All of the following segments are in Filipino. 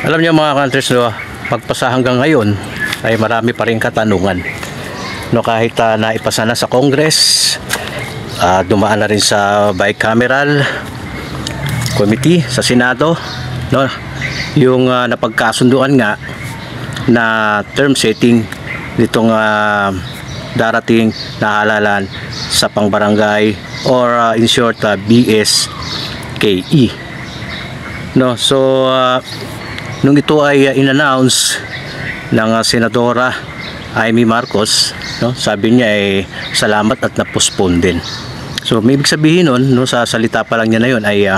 Alam niyo mga countries, no, pagpasa hanggang ngayon ay marami pa rin katanungan. No, kahit naipasa na sa Congress, dumaan na rin sa bicameral committee sa Senado, no, yung napagkasunduan nga na term setting nitong darating na halalan sa pangbarangay or in short BSKE. No, so nung ito ay in-announce ng Senadora Amy Marcos, no, sabi niya ay salamat at na-postpone din. So may ibig sabihin nun, no, sa salita pa lang niya na yun ay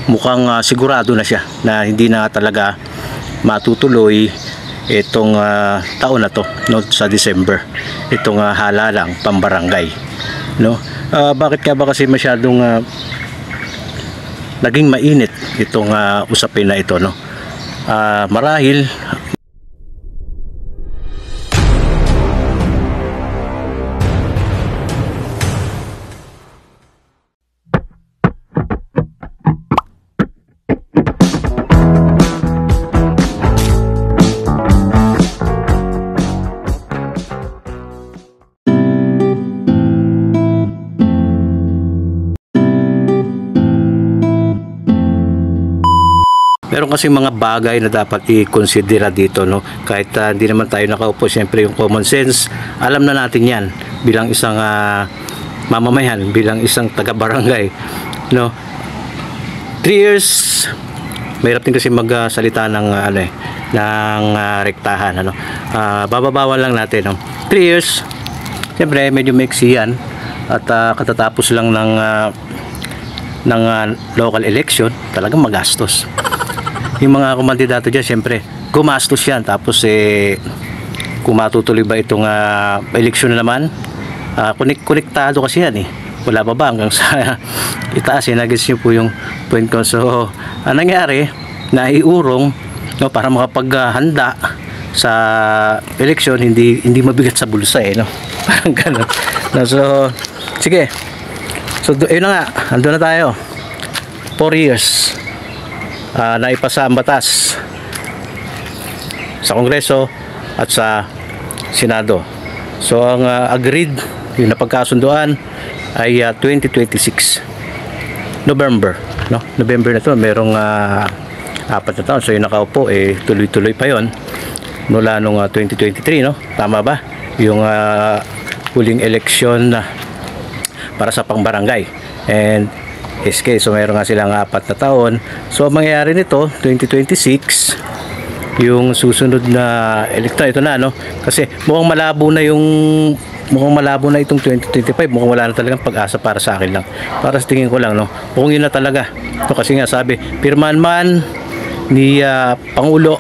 mukhang sigurado na siya na hindi na talaga matutuloy itong taon na to, no, sa December, itong halalang pambarangay, no. Bakit ka ba kasi masyadong naging mainit itong usapin na ito, no? Marahil meron kasi mga bagay na dapat i-considera dito, no? Kahit hindi naman tayo nakaupo, siyempre yung common sense, alam na natin yan bilang isang mamamayan, bilang isang taga-barangay, no? 3 years, mahirap din kasi magsalita ng rektahan, ano? Bababawan lang natin, no? 3 years, siyempre medyo maiksi yan at katatapos lang ng local election, talagang magastos. Yung mga kumandidato dyan, siyempre gumastos yan. Tapos kung matutuloy ba itong eleksyon na naman, konektado kasi yan wala pa ba hanggang sa itaas. Nagets nyo po yung point ko. So anong nangyari, naiurong, no, para makapaghanda sa eleksyon, hindi mabigat sa bulsa, no? Parang gano'n, no? So sige, so yun na nga, ando na tayo 4 years naipasa ang batas sa Kongreso at sa Senado. So ang agreed, yung napagkasunduan ay 2026 November, no? November na to, merong 4 na taon. So yung nakaupo tuloy-tuloy pa yon mula nung 2023, no? Tama ba? Yung huling election para sa pangbarangay and SK. So mayroon nga silang 4 na taon. So ang mangyayari nito 2026, yung susunod na eleksyon, ito na, no? Kasi mukhang malabo na itong 2025. Mukhang wala na talagang pag-asa para sa akin lang. Para sa tingin ko lang, no? Mukhang yun na talaga. So, kasi nga sabi, pirmahan man ni Pangulo,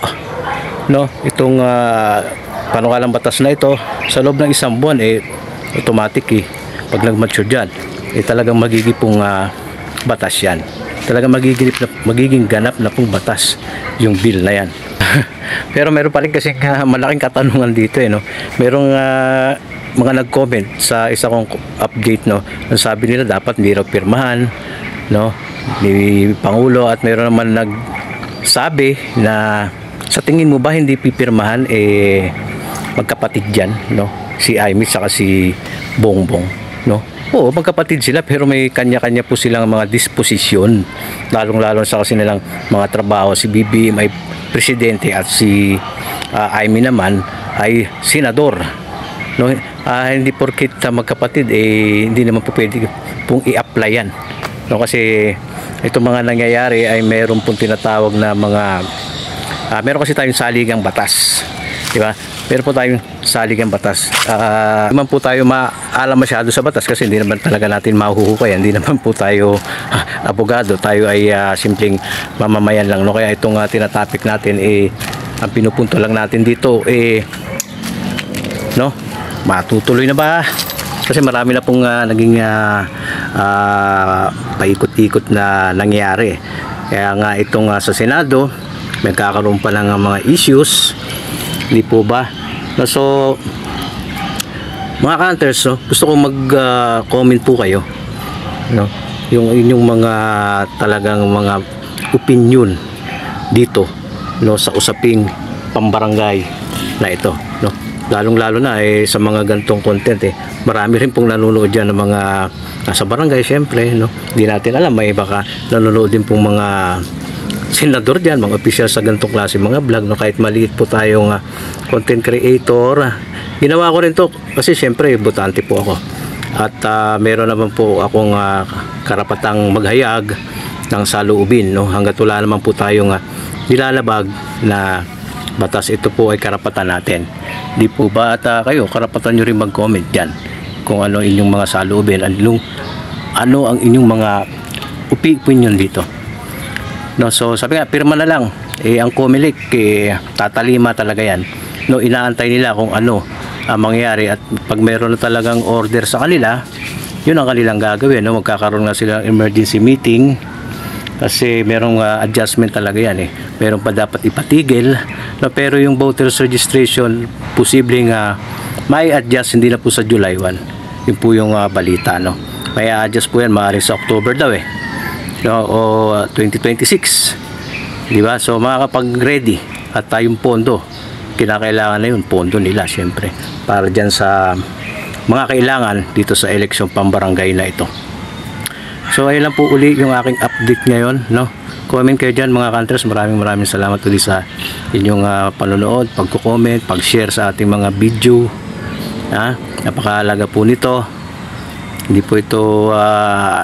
no, itong panukalang batas na ito, sa loob ng 1 buwan automatic pag nag-mature dyan, talagang magigipong batas yan. Talagang magiging ganap na pong batas yung bill na yan. Pero meron pa rin kasi malaking katanungan dito, no? Merong mga nag-comment sa isa kong update, no? Sabi nila dapat hindi raw pirmahan, no, ni Pangulo, at meron naman nagsabi na sa tingin mo ba hindi pipirmahan magkapatid dyan, no? Si Amy saka si Bongbong, no? Oo, magkapatid sila pero may kanya-kanya po silang mga disposisyon, lalong-lalo sa kasi nilang mga trabaho. Si BBM ay presidente at si Amy naman ay senador, no? Hindi porkit magkapatid hindi naman po pwede pong i-apply yan, no? Kasi itong mga nangyayari ay meron pong tinatawag na mga meron kasi tayong saligang batas, di ba? Meron po tayong saligang batas. Naman po tayo maalam masyado sa batas kasi hindi naman talaga natin mahuhukay. Hindi naman po tayo abogado. Tayo ay simpleng mamamayan lang, no? Kaya itong tinatopic natin ang pinupunto lang natin dito no, matutuloy na ba? Kasi marami na pong naging paikot-ikot na nangyari. Kaya nga itong sa Senado magkakaroon pa ng mga issues, hindi po ba? So mga counters, no, gusto ko mag-comment po kayo, no, yung inyong mga talagang mga opinion dito no, sa usaping pambarangay na ito, no. Lalong-lalo na sa mga gantong content marami rin pong nanonood diyan ng mga nasa barangay, syempre, no. Hindi natin alam, may baka nanonood din pong mga senador diyan, mga opisyal sa gantong klase mga vlog, no. Kahit maliit po tayong content creator, ginawa ko rin to kasi syempre botante po ako. At meron naman po akong karapatang maghayag ng saloobin, no. Hangga't wala naman po tayong nilalabag na batas, ito po ay karapatan natin. Di po ba at kayo, karapatan nyo rin mag-comment dyan kung ano inyong mga saloobin, ano ang inyong mga opinion dito, no. So sabi nga, pirma na lang, ang Comelec tatalima talaga yan, no. Inaantay nila kung ano ang mangyayari, at pag mayroon na talagang order sa kanila, yun ang kanilang gagawin, no. Magkakaroon na sila emergency meeting kasi merong adjustment talaga yan meron pa dapat ipatigil, no. Pero yung voters registration posibleng may adjust, hindi na po sa July 1, yun po yung balita, no. May adjust po yan maaari sa October daw no, o 2026, di ba? So makakapag-ready at tayong pondo, kinakailangan na yun, pondo nila syempre para dyan sa mga kailangan dito sa eleksyon pambarangay na ito. So ayun lang po uli yung aking update ngayon, no. Comment kayo dyan mga counters. Maraming salamat ulit sa inyong panonood, pagko-comment, pag-share sa ating mga video. Napakahalaga po nito. Hindi po ito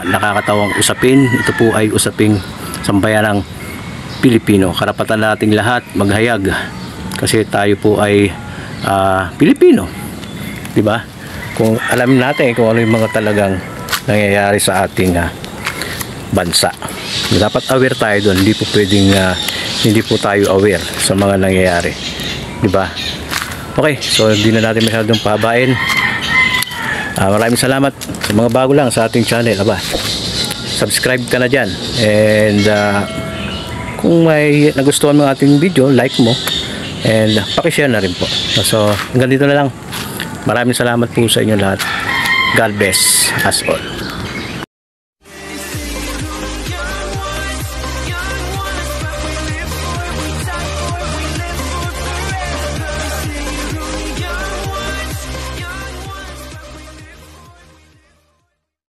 nakakatawang usapin. Ito po ay usaping sambayanang Pilipino. Karapatan nating lahat maghayag kasi tayo po ay Pilipino, di ba? Kung alam natin kung ano yung mga talagang nangyayari sa ating bansa, dapat aware tayo doon. Hindi po pwedeng hindi po tayo aware sa mga nangyayari, di ba? Okay, so hindi na natin masyadong pahabain. Maraming salamat sa mga bago lang sa ating channel. Subscribe ka na dyan, and kung may nagustuhan mo ating video, like mo and pakishare na rin po. So hanggang dito na lang. Maraming salamat po sa inyo lahat. God bless us all.